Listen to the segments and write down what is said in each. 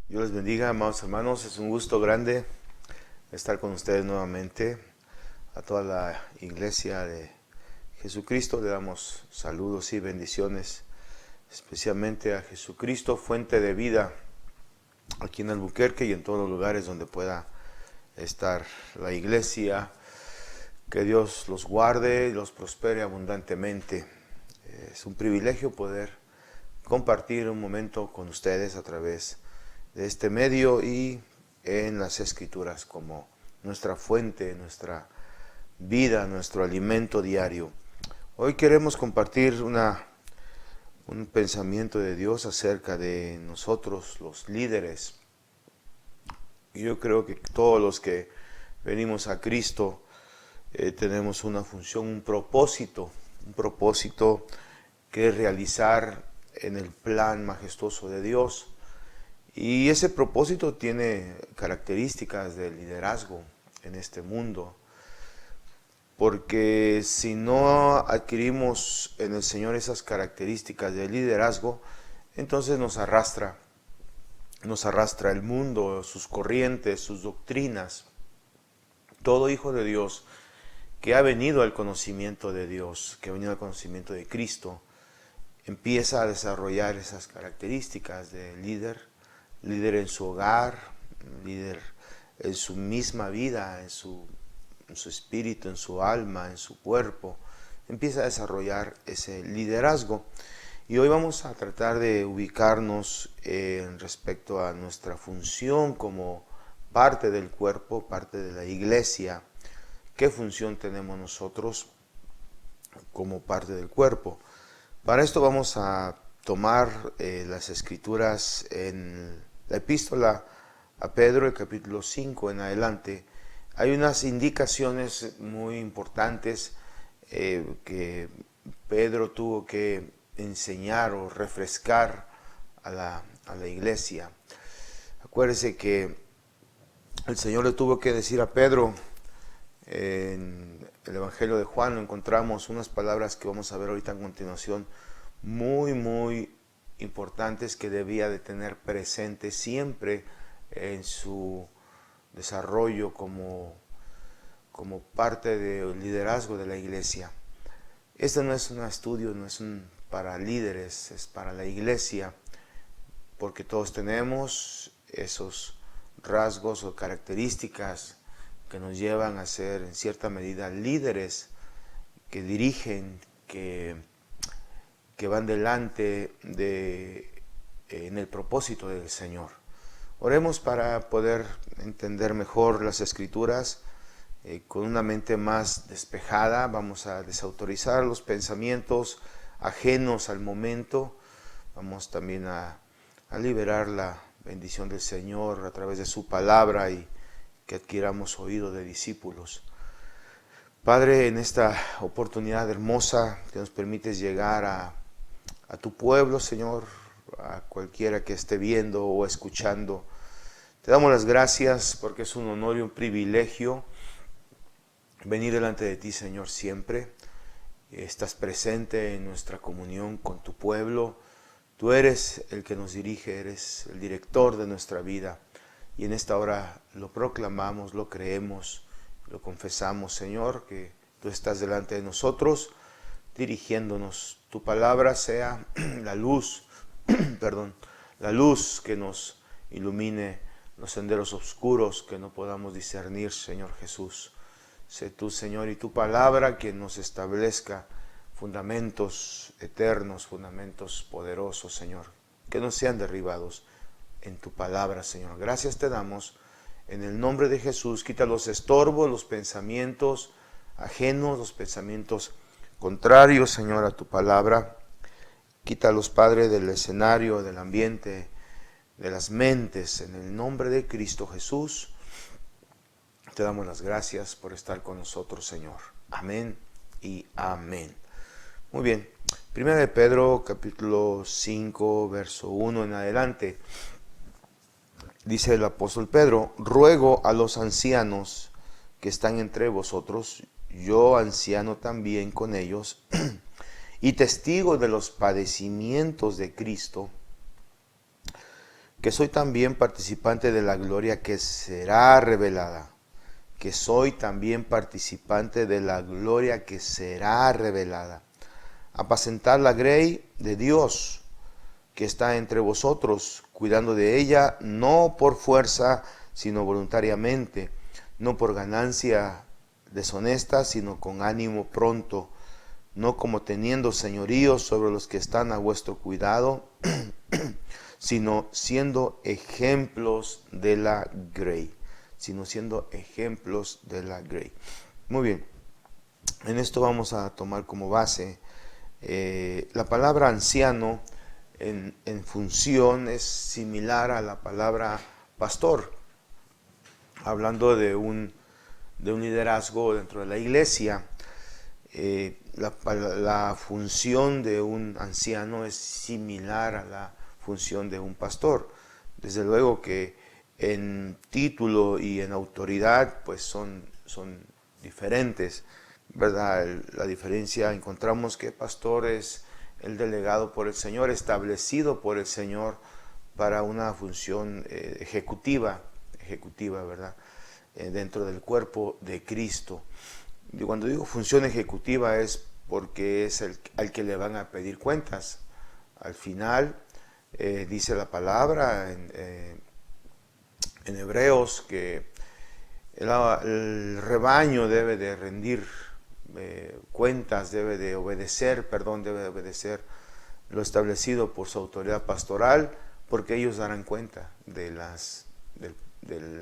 Dios les bendiga, amados hermanos. Es un gusto grande estar con ustedes nuevamente. A toda la iglesia de Jesucristo le damos saludos y bendiciones, especialmente a Jesucristo, fuente de vida, aquí en Albuquerque y en todos los lugares donde pueda estar la iglesia. Que Dios los guarde y los prospere abundantemente. Es un privilegio poder compartir un momento con ustedes a través de este medio y en las Escrituras como nuestra fuente, nuestra vida, nuestro alimento diario. Hoy queremos compartir un pensamiento de Dios acerca de nosotros, los líderes. Y yo creo que todos los que venimos a Cristo tenemos una función, un propósito que realizar en el plan majestuoso de Dios. Y ese propósito tiene características de liderazgo en este mundo, porque si no adquirimos en el Señor esas características de liderazgo, entonces nos arrastra el mundo, sus corrientes, sus doctrinas. Todo hijo de Dios que ha venido al conocimiento de Dios, que ha venido al conocimiento de Cristo, empieza a desarrollar esas características de líder en su hogar, líder en su misma vida, en su espíritu, en su alma, en su cuerpo. Empieza a desarrollar ese liderazgo. Y hoy vamos a tratar de ubicarnos respecto a nuestra función como parte del cuerpo, parte de la iglesia. ¿Qué función tenemos nosotros como parte del cuerpo? Para esto vamos a tomar las Escrituras en la epístola a Pedro, el capítulo 5 en adelante. Hay unas indicaciones muy importantes que Pedro tuvo que enseñar o refrescar a la iglesia. Acuérdese que el Señor le tuvo que decir a Pedro, en el Evangelio de Juan encontramos unas palabras que vamos a ver ahorita en continuación, muy importantes, que debía de tener presente siempre en su desarrollo como parte del liderazgo de la iglesia. Este no es un estudio, no es para líderes, es para la iglesia, porque todos tenemos esos rasgos o características que nos llevan a ser en cierta medida líderes, que dirigen, que van delante en el propósito del Señor. Oremos para poder entender mejor las Escrituras con una mente más despejada. Vamos a desautorizar los pensamientos ajenos al momento. Vamos también a liberar la bendición del Señor a través de su palabra y que adquiramos oído de discípulos. Padre, en esta oportunidad hermosa que nos permites llegar a tu pueblo, Señor, a cualquiera que esté viendo o escuchando, te damos las gracias porque es un honor y un privilegio venir delante de ti, Señor, siempre. Estás presente en nuestra comunión con tu pueblo. Tú eres el que nos dirige, eres el director de nuestra vida. Y en esta hora lo proclamamos, lo creemos, lo confesamos, Señor, que tú estás delante de nosotros, dirigiéndonos. Tu palabra sea la luz, la luz que nos ilumine los senderos oscuros que no podamos discernir, Señor Jesús. Sé tú, Señor, y tu palabra quien nos establezca fundamentos eternos, fundamentos poderosos, Señor, que no sean derribados en tu palabra, Señor. Gracias te damos en el nombre de Jesús. Quita los estorbos, los pensamientos ajenos, los pensamientos contrarios, Señor, a tu palabra. Quítalos, Padre, del escenario, del ambiente, de las mentes, en el nombre de Cristo Jesús. Te damos las gracias por estar con nosotros, Señor. Amén y amén. Muy bien. Primera de Pedro, capítulo 5, verso 1 en adelante. Dice el apóstol Pedro: ruego a los ancianos que están entre vosotros, yo anciano también con ellos, y testigo de los padecimientos de Cristo, que soy también participante de la gloria que será revelada. Que soy también participante de la gloria que será revelada. Apacentad la grey de Dios que está entre vosotros, cuidando de ella, no por fuerza, sino voluntariamente, no por ganancia deshonesta, sino con ánimo pronto, no como teniendo señorío sobre los que están a vuestro cuidado, sino siendo ejemplos de la grey, Muy bien, en esto vamos a tomar como base la palabra anciano en función es similar a la palabra pastor, hablando de un liderazgo dentro de la iglesia. La función de un anciano es similar a la función de un pastor. Desde luego que en título y en autoridad pues son diferentes, ¿verdad? La diferencia, encontramos que pastor es el delegado por el Señor, establecido por el Señor para una función ejecutiva, ¿verdad? Dentro del cuerpo de Cristo. Y cuando digo función ejecutiva es porque es al que le van a pedir cuentas. Al final dice la palabra en Hebreos que el rebaño debe de rendir cuentas, debe de obedecer lo establecido por su autoridad pastoral, porque ellos darán cuenta del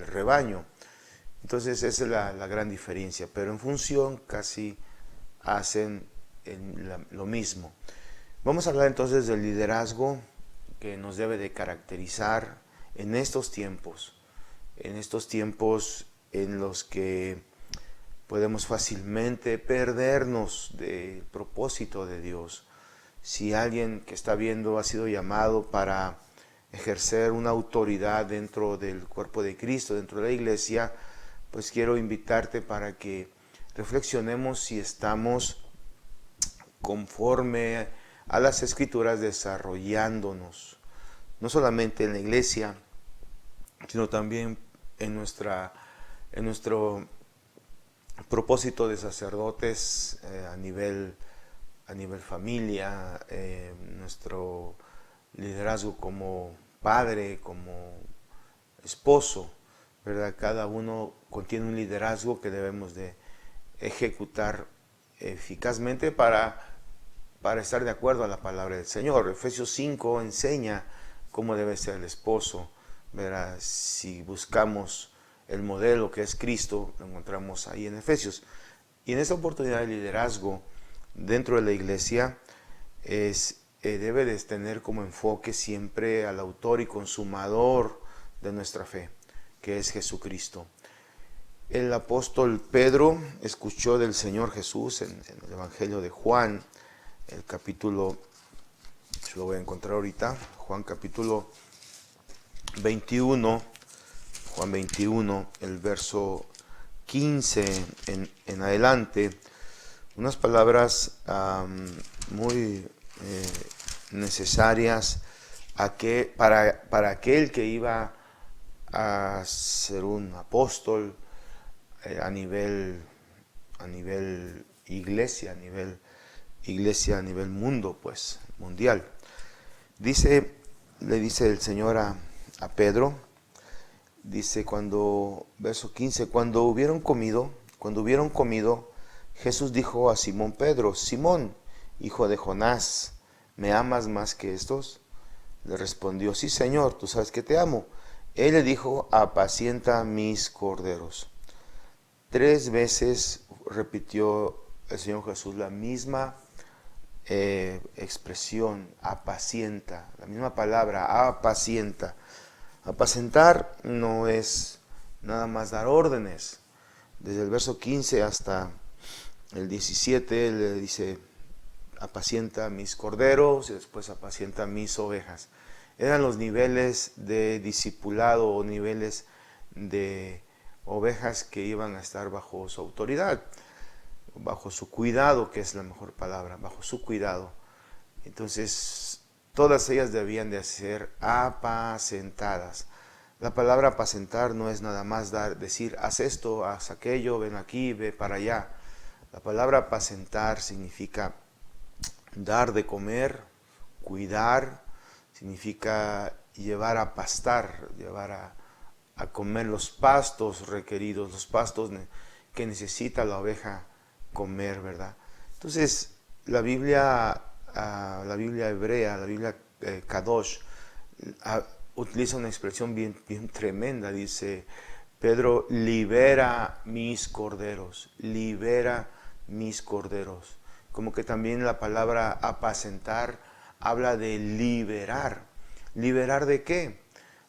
rebaño. Entonces esa es la gran diferencia, pero en función casi hacen lo mismo. Vamos a hablar entonces del liderazgo que nos debe de caracterizar en estos tiempos en los que podemos fácilmente perdernos del propósito de Dios. Si alguien que está viendo ha sido llamado para ejercer una autoridad dentro del cuerpo de Cristo, dentro de la iglesia, pues quiero invitarte para que reflexionemos si estamos conforme a las Escrituras desarrollándonos, no solamente en la iglesia, sino también en nuestro propósito de sacerdotes a nivel familia, nuestro liderazgo como padre, como esposo, ¿verdad? Cada uno contiene un liderazgo que debemos de ejecutar eficazmente para estar de acuerdo a la palabra del Señor. Efesios 5 enseña cómo debe ser el esposo, ¿verdad? Si buscamos el modelo que es Cristo, lo encontramos ahí en Efesios. Y en esta oportunidad de liderazgo dentro de la iglesia debe de tener como enfoque siempre al autor y consumador de nuestra fe, que es Jesucristo. El apóstol Pedro escuchó del Señor Jesús en el Evangelio de Juan, el capítulo, yo lo voy a encontrar ahorita, Juan capítulo 21, el verso 15 en adelante, unas palabras muy necesarias para aquel que iba a ser un apóstol a nivel iglesia, a nivel mundo, pues mundial. Le dice el Señor a Pedro, dice verso 15, cuando hubieron comido, Jesús dijo a Simón Pedro, Simón, hijo de Jonás, ¿me amas más que estos? Le respondió, sí, Señor, tú sabes que te amo. Él le dijo, apacienta mis corderos. 3 veces repitió el Señor Jesús la misma expresión, apacienta, la misma palabra, apacienta. Apacentar no es nada más dar órdenes. Desde el verso 15 hasta el 17 le dice, apacienta mis corderos y después apacienta mis ovejas. Eran los niveles de discipulado o niveles de ovejas que iban a estar bajo su autoridad, bajo su cuidado, que es la mejor palabra, bajo su cuidado. Entonces, todas ellas debían de ser apacentadas. La palabra apacentar no es nada más decir, haz esto, haz aquello, ven aquí, ve para allá. La palabra apacentar significa dar de comer, cuidar, significa llevar a pastar, llevar a comer los pastos requeridos, los pastos que necesita la oveja comer, ¿verdad? Entonces, la Biblia hebrea, la Biblia Kadosh, utiliza una expresión bien tremenda, dice Pedro, libera mis corderos, libera mis corderos. Como que también la palabra apacentar habla de liberar. ¿Liberar de qué?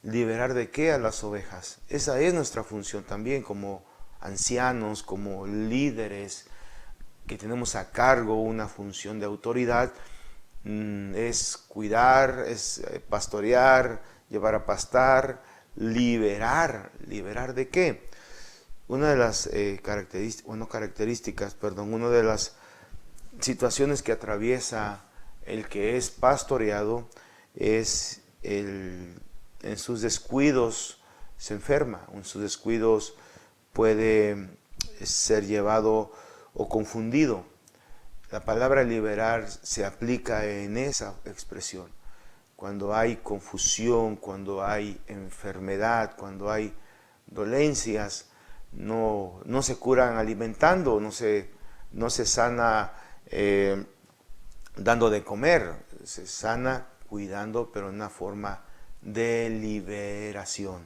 ¿Liberar de qué a las ovejas? Esa es nuestra función también como ancianos, como líderes que tenemos a cargo una función de autoridad. Es cuidar, es pastorear, llevar a pastar, liberar. ¿Liberar de qué? Una de las una de las situaciones que atraviesa el que es pastoreado es en sus descuidos se enferma, en sus descuidos puede ser llevado o confundido. La palabra liberar se aplica en esa expresión. Cuando hay confusión, cuando hay enfermedad, cuando hay dolencias, no se curan alimentando, no se sana dando de comer, se sana cuidando, pero en una forma de liberación,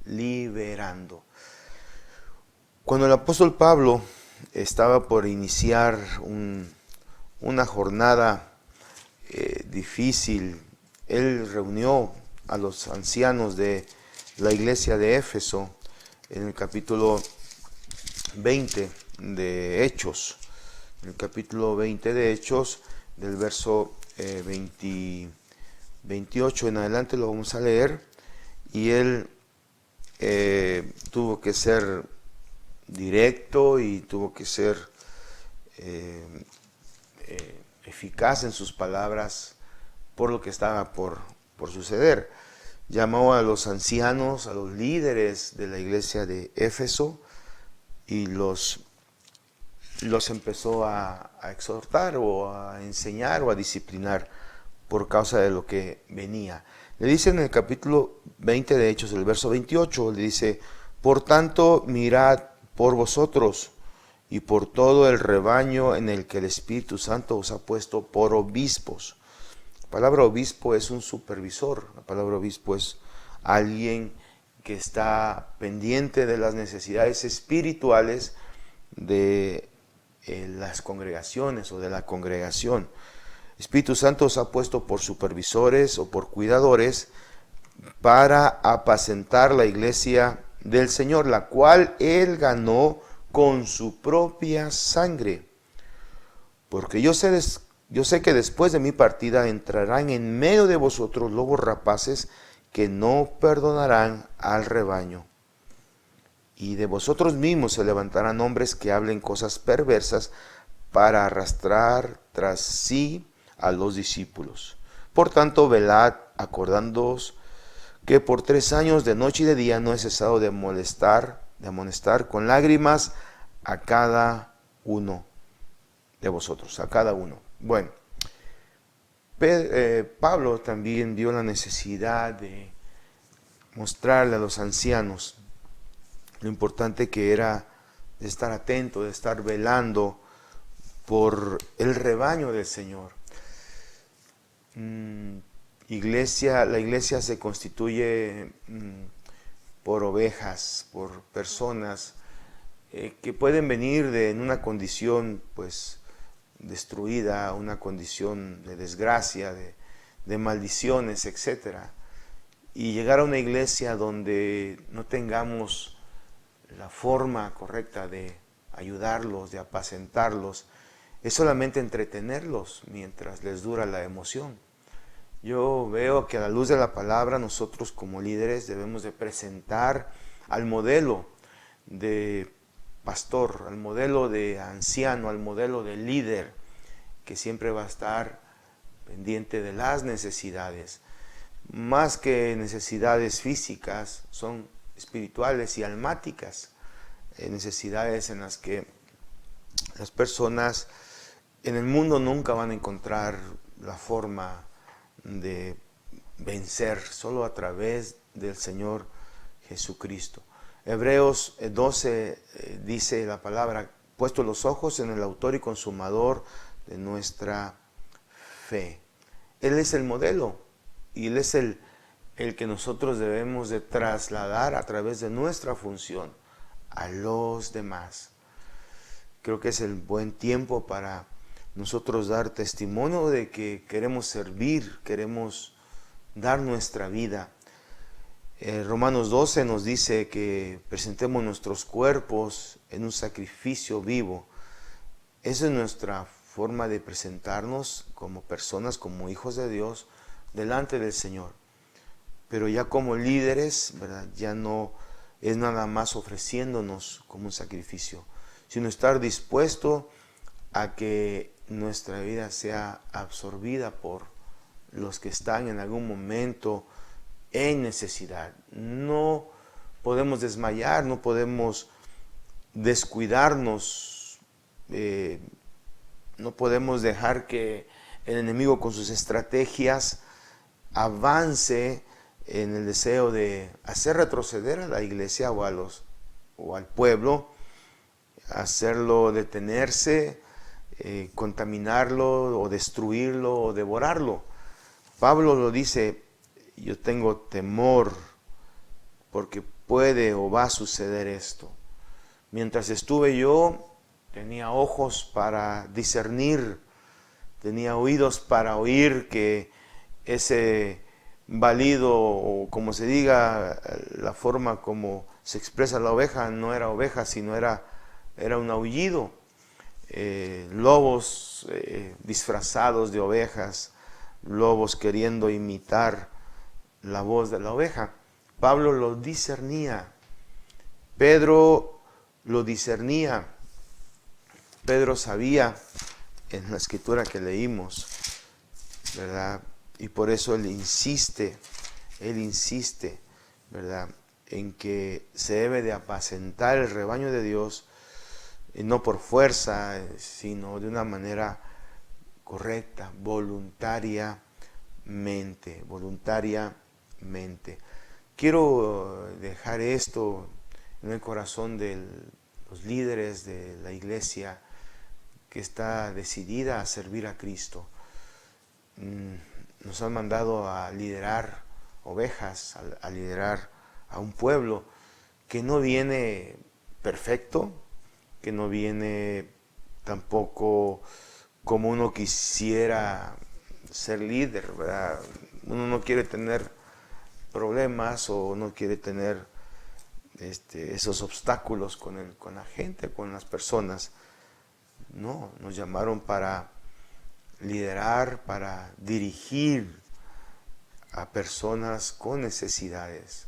liberando. Cuando el apóstol Pablo estaba por iniciar una jornada difícil, él reunió a los ancianos de la iglesia de Éfeso en el capítulo 20 de Hechos. En el capítulo 20 de Hechos, del verso 28 en adelante lo vamos a leer, y él tuvo que ser directo y tuvo que ser eficaz en sus palabras por lo que estaba por suceder. Llamó a los ancianos, a los líderes de la iglesia de Éfeso, y los empezó a exhortar o a enseñar o a disciplinar por causa de lo que venía. Le dice en el capítulo 20 de Hechos, el verso 28, le dice, por tanto, mirad por vosotros y por todo el rebaño en el que el Espíritu Santo os ha puesto por obispos. La palabra obispo es un supervisor, la palabra obispo es alguien que está pendiente de las necesidades espirituales de las congregaciones o de la congregación. Espíritu Santo os ha puesto por supervisores o por cuidadores para apacentar la iglesia del Señor, la cual Él ganó con su propia sangre. Porque yo sé que después de mi partida entrarán en medio de vosotros lobos rapaces que no perdonarán al rebaño. Y de vosotros mismos se levantarán hombres que hablen cosas perversas para arrastrar tras sí a los discípulos. Por tanto, velad, acordándoos que por 3 años de noche y de día no he cesado de amonestar con lágrimas a cada uno de vosotros, a cada uno. Bueno, Pablo también vio la necesidad de mostrarle a los ancianos lo importante que era de estar atento, de estar velando por el rebaño del Señor. La iglesia se constituye por ovejas, por personas que pueden venir en una condición pues destruida, una condición de desgracia, de maldiciones, etcétera, y llegar a una iglesia donde no tengamos la forma correcta de ayudarlos, de apacentarlos, es solamente entretenerlos mientras les dura la emoción. Yo veo que a la luz de la palabra nosotros como líderes debemos de presentar al modelo de pastor, al modelo de anciano, al modelo de líder, que siempre va a estar pendiente de las necesidades. Más que necesidades físicas, son espirituales y almáticas. Necesidades en las que las personas en el mundo nunca van a encontrar la forma de vencer, solo a través del Señor Jesucristo. Hebreos 12 dice la palabra: puesto los ojos en el autor y consumador de nuestra fe. Él es el modelo y Él es el que nosotros debemos de trasladar a través de nuestra función a los demás. Creo que es el buen tiempo para nosotros dar testimonio de que queremos servir, queremos dar nuestra vida. Romanos 12 nos dice que presentemos nuestros cuerpos en un sacrificio vivo. Esa es nuestra forma de presentarnos como personas, como hijos de Dios, delante del Señor. Pero ya como líderes, ¿verdad?, ya no es nada más ofreciéndonos como un sacrificio, sino estar dispuesto a que nuestra vida sea absorbida por los que están en algún momento en necesidad. No podemos desmayar, no podemos descuidarnos, no podemos dejar que el enemigo con sus estrategias avance en el deseo de hacer retroceder a la iglesia o al pueblo, hacerlo detenerse, contaminarlo o destruirlo o devorarlo. Pablo lo dice: yo tengo temor porque puede o va a suceder esto. Mientras estuve yo, tenía ojos para discernir, tenía oídos para oír que ese balido, o como se diga, la forma como se expresa la oveja, no era oveja, sino era un aullido. Lobos disfrazados de ovejas, lobos queriendo imitar la voz de la oveja. Pablo lo discernía, Pedro lo discernía, Pedro sabía en la escritura que leímos, ¿verdad? Y por eso él insiste, ¿verdad?, en que se debe de apacentar el rebaño de Dios, no por fuerza, sino de una manera correcta, voluntariamente. Quiero dejar esto en el corazón de los líderes de la iglesia que está decidida a servir a Cristo. Nos han mandado a liderar ovejas, a liderar a un pueblo que no viene perfecto, que no viene tampoco como uno quisiera ser líder, ¿verdad? Uno no quiere tener problemas o no quiere tener esos obstáculos con la gente, con las personas. No, nos llamaron para liderar, para dirigir a personas con necesidades,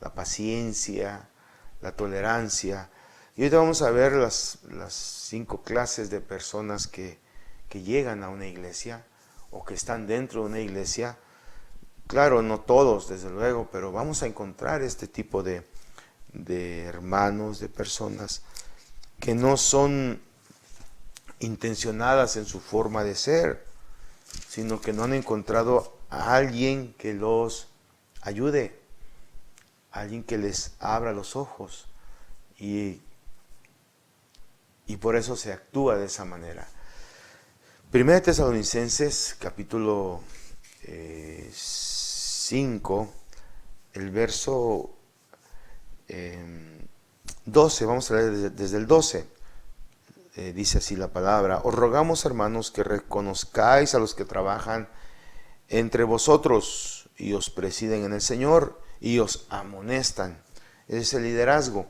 la paciencia, la tolerancia. Y ahorita vamos a ver las 5 clases de personas que llegan a una iglesia o que están dentro de una iglesia. Claro, no todos, desde luego, pero vamos a encontrar este tipo de hermanos, de personas que no son intencionadas en su forma de ser, sino que no han encontrado a alguien que los ayude, alguien que les abra los ojos, y por eso se actúa de esa manera. 1 Tesalonicenses capítulo 5, el verso 12, vamos a leer desde el 12. Dice así la palabra: os rogamos, hermanos, que reconozcáis a los que trabajan entre vosotros y os presiden en el Señor y os amonestan. Ese es el liderazgo.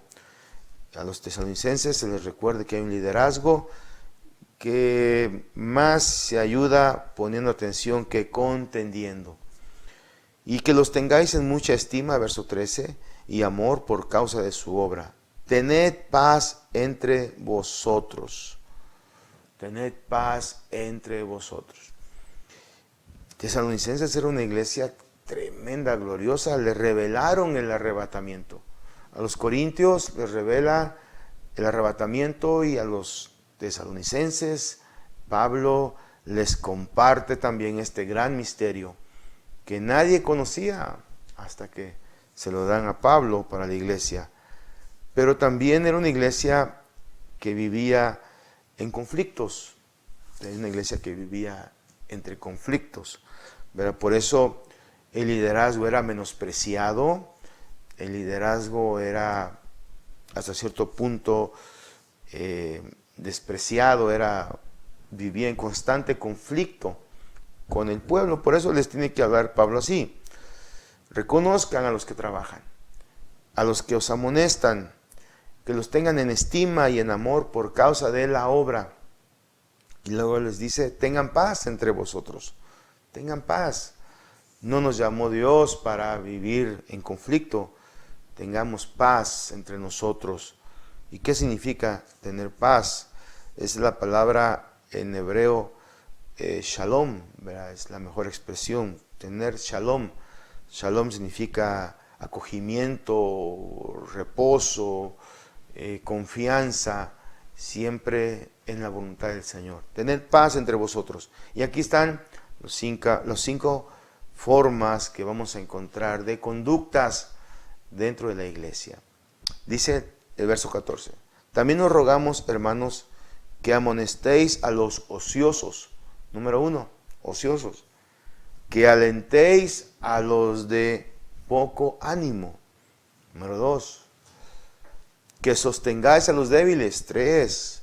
A los tesalonicenses se les recuerde que hay un liderazgo que más se ayuda poniendo atención que contendiendo. Y que los tengáis en mucha estima, verso 13, y amor por causa de su obra. Tened paz entre vosotros. Tened paz entre vosotros. Tesalonicenses era una iglesia tremenda, gloriosa. Le revelaron el arrebatamiento. A los corintios les revela el arrebatamiento, y a los tesalonicenses Pablo les comparte también este gran misterio que nadie conocía hasta que se lo dan a Pablo para la iglesia. Pero también era una iglesia que vivía en conflictos. Era una iglesia que vivía entre conflictos, ¿verdad? Por eso el liderazgo era menospreciado, el liderazgo era hasta cierto punto despreciado, vivía en constante conflicto con el pueblo. Por eso les tiene que hablar Pablo así: reconozcan a los que trabajan, a los que os amonestan, que los tengan en estima y en amor por causa de la obra. Y luego les dice: tengan paz entre vosotros, tengan paz. No nos llamó Dios para vivir en conflicto. Tengamos paz entre nosotros. ¿Y qué significa tener paz? Es la palabra en hebreo shalom, ¿verdad? Es la mejor expresión, tener shalom. Shalom significa acogimiento, reposo, confianza, siempre en la voluntad del Señor. Tener paz entre vosotros. Y aquí están los cinco formas que vamos a encontrar de conductas dentro de la iglesia. Dice el verso 14: también os rogamos, hermanos, que amonestéis a los ociosos. Número 1, ociosos. Que alentéis a los de poco ánimo. Número 2, que sostengáis a los débiles. 3,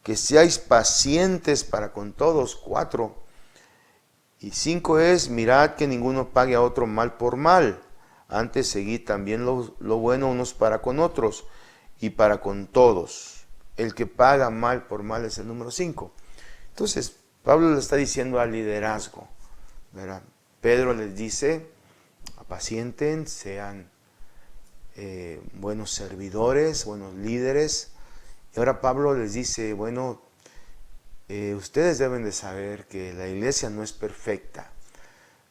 que seáis pacientes para con todos. 4, y 5 es: mirad que ninguno pague a otro mal por mal, antes seguid también lo bueno unos para con otros y para con todos. El que paga mal por mal es el número 5. Entonces, Pablo le está diciendo al liderazgo, ¿verdad? Pedro les dice: apacienten, sean buenos servidores, buenos líderes. Y ahora Pablo les dice: bueno, ustedes deben de saber que la iglesia no es perfecta.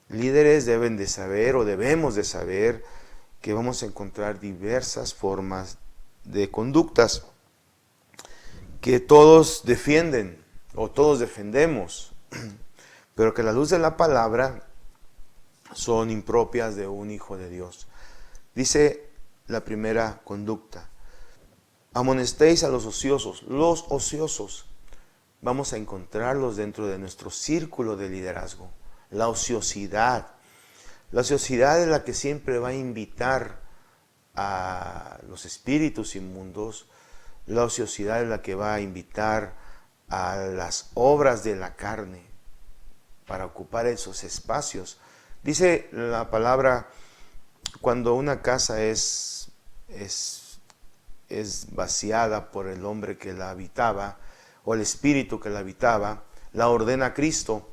Líderes deben de saber, o debemos de saber, que vamos a encontrar diversas formas de conductas que todos defienden o todos defendemos, pero que a la luz de la palabra son impropias de un hijo de Dios. Dice la primera conducta: amonestéis a los ociosos. Los ociosos vamos a encontrarlos dentro de nuestro círculo de liderazgo. La ociosidad. La ociosidad es la que siempre va a invitar a los espíritus inmundos. La ociosidad es la que va a invitar a las obras de la carne para ocupar esos espacios. Dice la palabra: cuando una casa es vaciada por el hombre que la habitaba, o el espíritu que la habitaba, la ordena Cristo.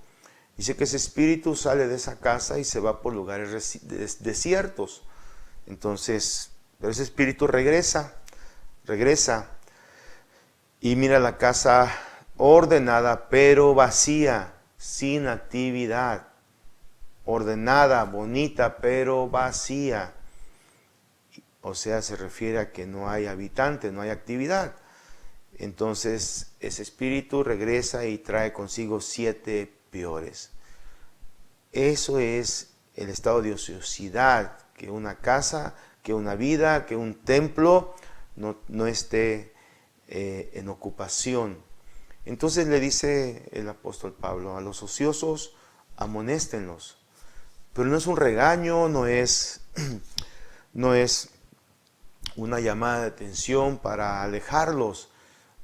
Dice que ese espíritu sale de esa casa y se va por lugares desiertos. Entonces, pero ese espíritu regresa y mira la casa ordenada pero vacía, sin actividad. Ordenada, bonita, pero vacía. O sea, se refiere a que no hay habitante, no hay actividad. Entonces, ese espíritu regresa y trae consigo 7 peores. Eso es el estado de ociosidad, que una casa, que una vida, que un templo no esté en ocupación. Entonces le dice el apóstol Pablo: a los ociosos amonéstenlos. Pero no es un regaño, no es una llamada de atención para alejarlos.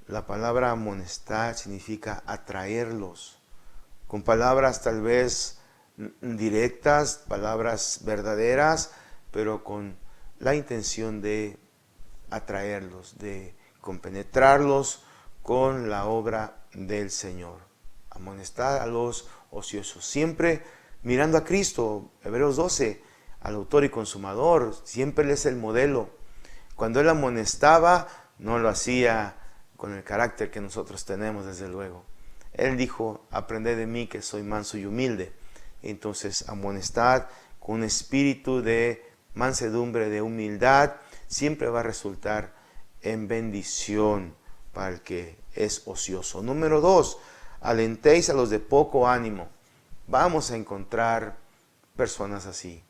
La palabra amonestar significa atraerlos, con palabras tal vez directas, palabras verdaderas, pero con la intención de atraerlos, de compenetrarlos con la obra del Señor. Amonestar a los ociosos, siempre mirando a Cristo. Hebreos 12, al autor y consumador, siempre Él es el modelo. Cuando Él amonestaba, no lo hacía con el carácter que nosotros tenemos, desde luego. Él dijo: aprended de mí, que soy manso y humilde. Entonces, amonestad con un espíritu de mansedumbre, de humildad, siempre va a resultar en bendición para el que es ocioso. Número 2, alentéis a los de poco ánimo. Vamos a encontrar personas así.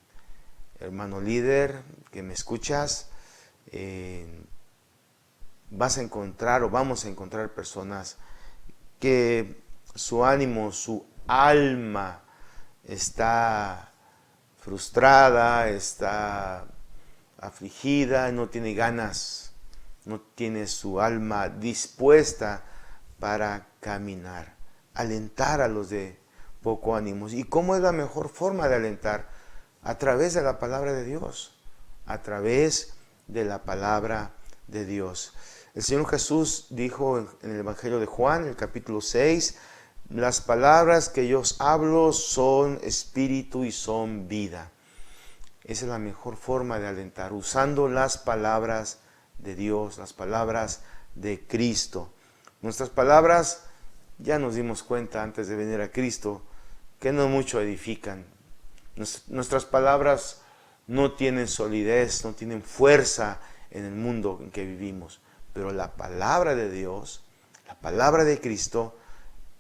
Hermano líder, que me escuchas, vas a encontrar o vamos a encontrar personas que su ánimo, su alma está frustrada, está afligida, no tiene ganas, no tiene su alma dispuesta para caminar. Alentar a los de poco ánimo. ¿Y cómo es la mejor forma de alentar? A través de la palabra de Dios. A través de la palabra de Dios. El Señor Jesús dijo en el Evangelio de Juan, en el capítulo 6, las palabras que yo os hablo son espíritu y son vida. Esa es la mejor forma de alentar, usando las palabras de Dios, las palabras de Cristo. Nuestras palabras, ya nos dimos cuenta antes de venir a Cristo, que no mucho edifican. Nuestras palabras no tienen solidez, no tienen fuerza en el mundo en que vivimos. Pero la palabra de Dios, la palabra de Cristo,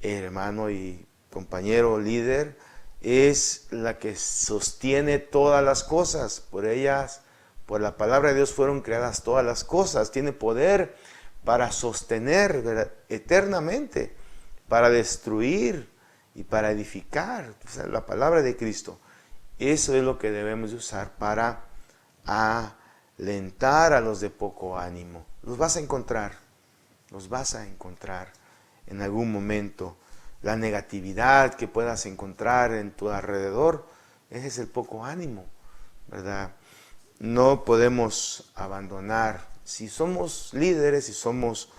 hermano y compañero líder, es la que sostiene todas las cosas. Por ellas, por la palabra de Dios fueron creadas todas las cosas. Tiene poder para sostener eternamente, para destruir y para edificar. O sea, la palabra de Cristo. Eso es lo que debemos usar para alentar a los de poco ánimo. Los vas a encontrar en algún momento. La negatividad que puedas encontrar en tu alrededor, ese es el poco ánimo, ¿verdad? No podemos abandonar. Si somos líderes, si somos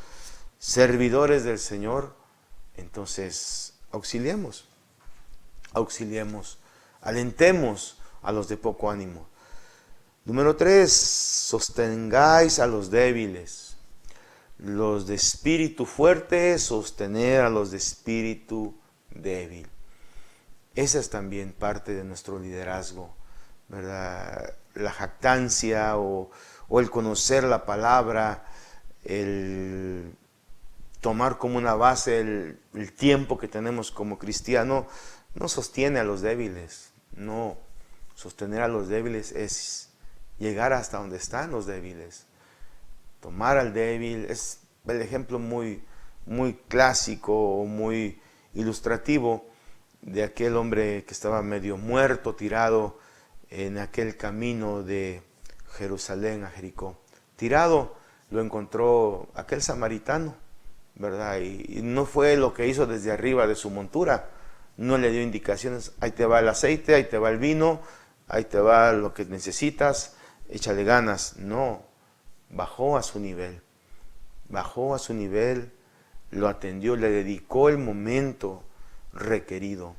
servidores del Señor, entonces auxiliemos, alentemos a los de poco ánimo. Número 3, sostengáis a los débiles. Los de espíritu fuerte, sostener a los de espíritu débil. Esa es también parte de nuestro liderazgo, ¿verdad? La jactancia o el conocer la palabra, el tomar como una base el tiempo que tenemos como cristiano, no sostiene a los débiles. No, sostener a los débiles es llegar hasta donde están los débiles. Tomar al débil es el ejemplo muy clásico o muy ilustrativo de aquel hombre que estaba medio muerto, tirado en aquel camino de Jerusalén a Jericó. Tirado lo encontró aquel samaritano, ¿verdad? Y no fue lo que hizo desde arriba de su montura, no le dio indicaciones, ahí te va el aceite, ahí te va el vino, ahí te va lo que necesitas, échale ganas. No, bajó a su nivel, lo atendió, le dedicó el momento requerido.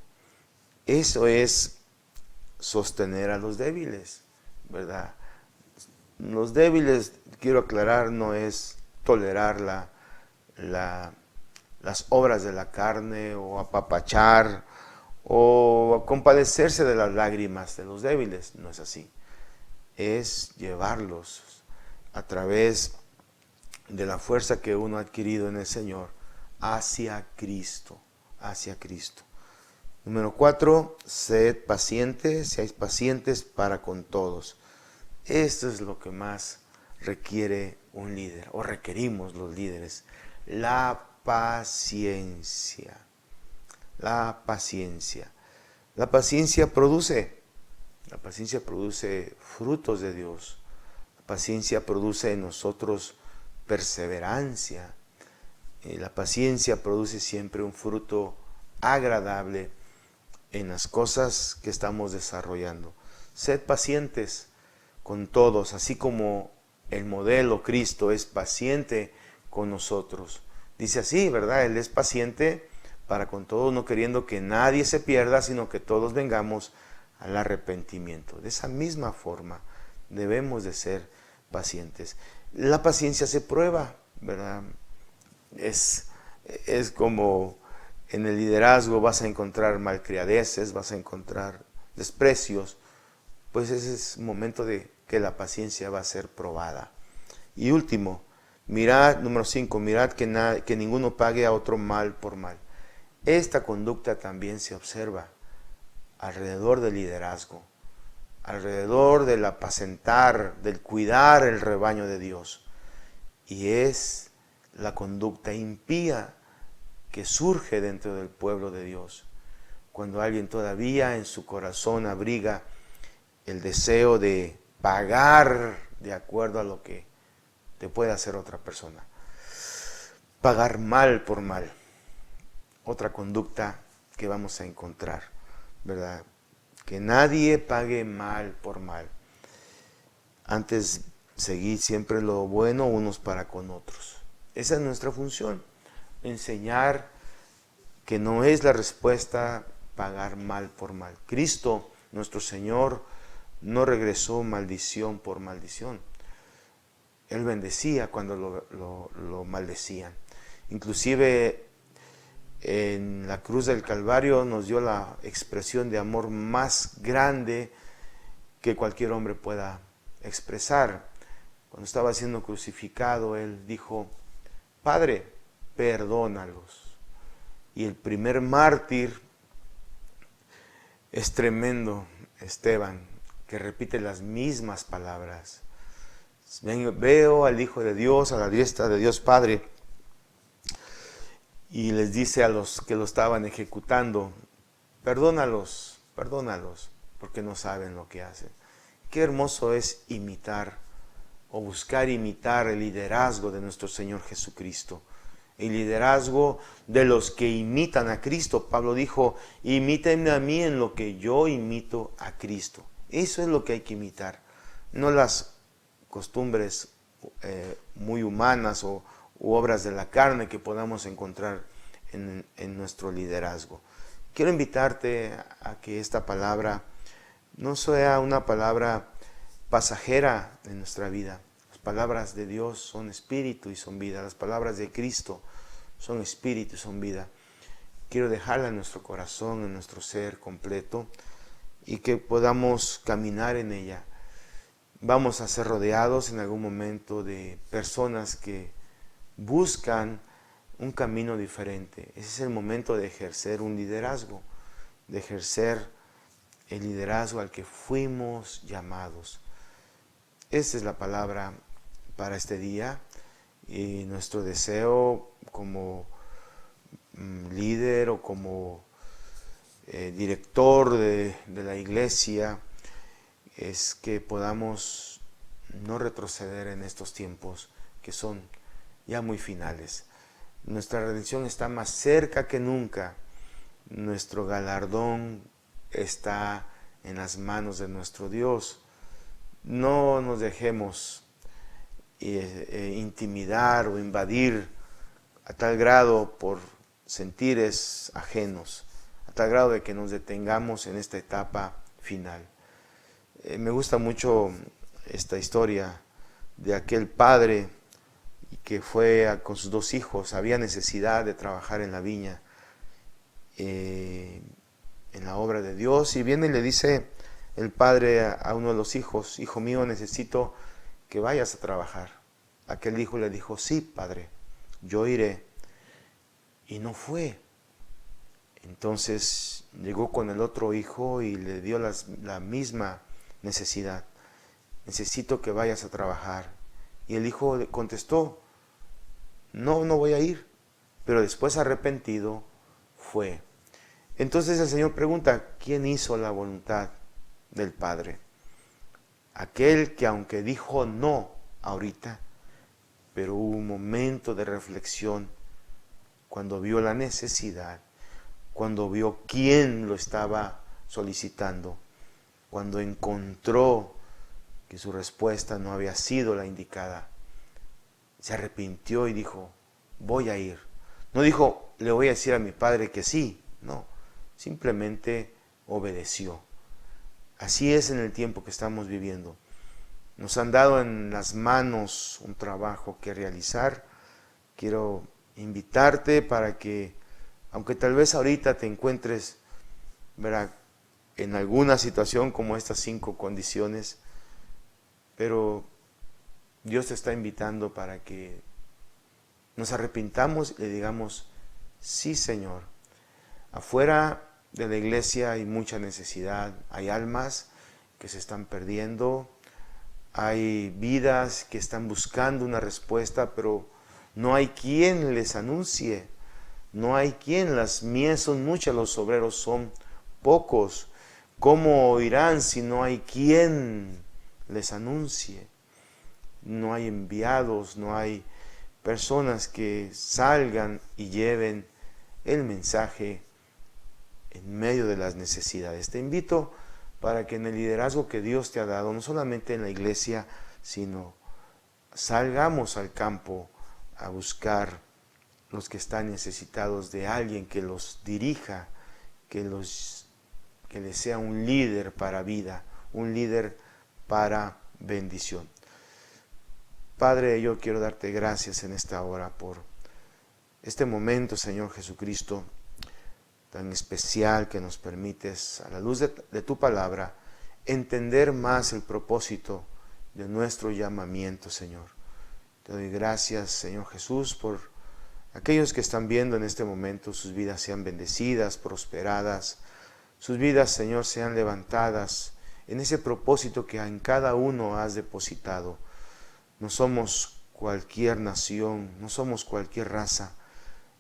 Eso es sostener a los débiles, ¿verdad? Los débiles, quiero aclarar, no es tolerar las obras de la carne o apapachar o compadecerse de las lágrimas de los débiles, no es así. Es llevarlos a través de la fuerza que uno ha adquirido en el Señor hacia Cristo, Número 4, sed pacientes, seáis pacientes para con todos. Esto es lo que más requiere un líder, o requerimos los líderes, la paciencia. La paciencia produce frutos de Dios. La paciencia produce en nosotros perseverancia. La paciencia produce siempre un fruto agradable en las cosas que estamos desarrollando. Sed pacientes con todos, así como el modelo Cristo es paciente con nosotros. Dice así, ¿verdad? Él es paciente para con todos, no queriendo que nadie se pierda, sino que todos vengamos al arrepentimiento. De esa misma forma debemos de ser pacientes. La paciencia se prueba, ¿verdad? Es como En el liderazgo vas a encontrar malcriadeces, vas a encontrar desprecios, pues ese es el momento de que la paciencia va a ser probada. Y último, mirad, número 5, mirad que ninguno pague a otro mal por mal. Esta conducta también se observa alrededor del liderazgo, alrededor del apacentar, del cuidar el rebaño de Dios. Y es la conducta impía que surge dentro del pueblo de Dios. Cuando alguien todavía en su corazón abriga el deseo de pagar de acuerdo a lo que te puede hacer otra persona. Pagar mal por mal. Otra conducta que vamos a encontrar, ¿verdad? Que nadie pague mal por mal. Antes seguir siempre lo bueno unos para con otros. Esa es nuestra función. Enseñar que no es la respuesta pagar mal por mal. Cristo, nuestro Señor, no regresó maldición por maldición. Él bendecía cuando lo maldecían. Inclusive en la cruz del Calvario nos dio la expresión de amor más grande que cualquier hombre pueda expresar. Cuando estaba siendo crucificado, Él dijo, Padre, perdónalos. Y el primer mártir es tremendo, Esteban, que repite las mismas palabras. Veo al Hijo de Dios, a la diestra de Dios Padre, y les dice a los que lo estaban ejecutando, perdónalos, perdónalos, porque no saben lo que hacen. Qué hermoso es imitar o buscar imitar el liderazgo de nuestro Señor Jesucristo. El liderazgo de los que imitan a Cristo. Pablo dijo, imítenme a mí en lo que yo imito a Cristo. Eso es lo que hay que imitar, no las costumbres muy humanas u obras de la carne que podamos encontrar en nuestro liderazgo. Quiero invitarte a que esta palabra no sea una palabra pasajera en nuestra vida. Las palabras de Dios son espíritu y son vida. Las palabras de Cristo son espíritu y son vida. Quiero dejarla en nuestro corazón, en nuestro ser completo, y que podamos caminar en ella. Vamos a ser rodeados en algún momento de personas que buscan un camino diferente. Ese es el momento de ejercer un liderazgo, de ejercer el liderazgo al que fuimos llamados. Esta es la palabra para este día, y nuestro deseo como líder o como director de la iglesia es que podamos no retroceder en estos tiempos que son ya muy finales. Nuestra redención está más cerca que nunca. Nuestro galardón está en las manos de nuestro Dios. No nos dejemos intimidar o invadir a tal grado por sentires ajenos, a tal grado de que nos detengamos en esta etapa final. Me gusta mucho esta historia de aquel padre que fue con sus 2 hijos. Había necesidad de trabajar en la viña, en la obra de Dios, y viene y le dice el padre a uno de los hijos, hijo mío, necesito que vayas a trabajar. Aquel hijo le dijo, sí, padre, yo iré. Y no fue. Entonces llegó con el otro hijo y le dio la misma necesidad. Necesito que vayas a trabajar. Y el hijo contestó, no voy a ir. Pero después arrepentido fue. Entonces el Señor pregunta, ¿quién hizo la voluntad del Padre? Aquel que aunque dijo no ahorita, pero hubo un momento de reflexión cuando vio la necesidad, cuando vio quién lo estaba solicitando, cuando encontró que su respuesta no había sido la indicada, se arrepintió y dijo, voy a ir. No dijo, le voy a decir a mi padre que sí, no, simplemente obedeció. Así es en el tiempo que estamos viviendo. Nos han dado en las manos un trabajo que realizar. Quiero invitarte para que Aunque tal vez ahorita te encuentres, ¿verdad?, en alguna situación como estas 5 condiciones, pero Dios te está invitando para que nos arrepintamos y le digamos, sí, Señor. Afuera de la iglesia hay mucha necesidad, hay almas que se están perdiendo, hay vidas que están buscando una respuesta, pero no hay quien les anuncie, no hay quien. Las mies son muchas, los obreros son pocos. ¿Cómo oirán si no hay quien les anuncie? No hay enviados, no hay personas que salgan y lleven el mensaje en medio de las necesidades. Te invito para que en el liderazgo que Dios te ha dado, no solamente en la iglesia, sino salgamos al campo a buscar los que están necesitados de alguien que los dirija, que les sea un líder para vida, un líder para bendición. Padre, yo quiero darte gracias en esta hora por este momento, Señor Jesucristo, tan especial que nos permites, a la luz de tu palabra, entender más el propósito de nuestro llamamiento, Señor. Te doy gracias, Señor Jesús, por aquellos que están viendo en este momento, sus vidas sean bendecidas, prosperadas, sus vidas, Señor, sean levantadas en ese propósito que en cada uno has depositado. No somos cualquier nación, no somos cualquier raza.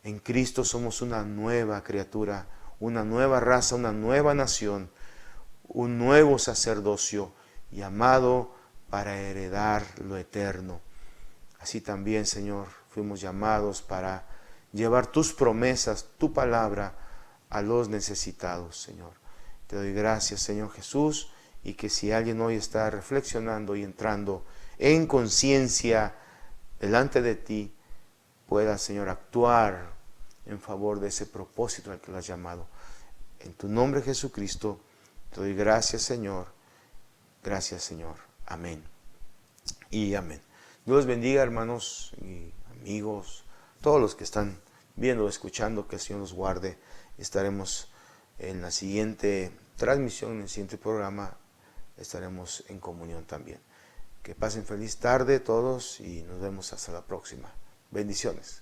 En Cristo somos una nueva criatura, una nueva raza, una nueva nación, un nuevo sacerdocio llamado para heredar lo eterno. Así también, Señor, fuimos llamados para llevar tus promesas, tu palabra a los necesitados, Señor. Te doy gracias, Señor Jesús, y que si alguien hoy está reflexionando y entrando en conciencia delante de ti, pueda, Señor, actuar en favor de ese propósito al que lo has llamado. En tu nombre, Jesucristo, te doy gracias, Señor. Gracias, Señor. Amén. Y amén. Dios bendiga, hermanos y amigos, todos los que están viendo o escuchando, que el Señor los guarde. Estaremos en la siguiente transmisión, en el siguiente programa, estaremos en comunión también. Que pasen feliz tarde todos y nos vemos hasta la próxima. Bendiciones.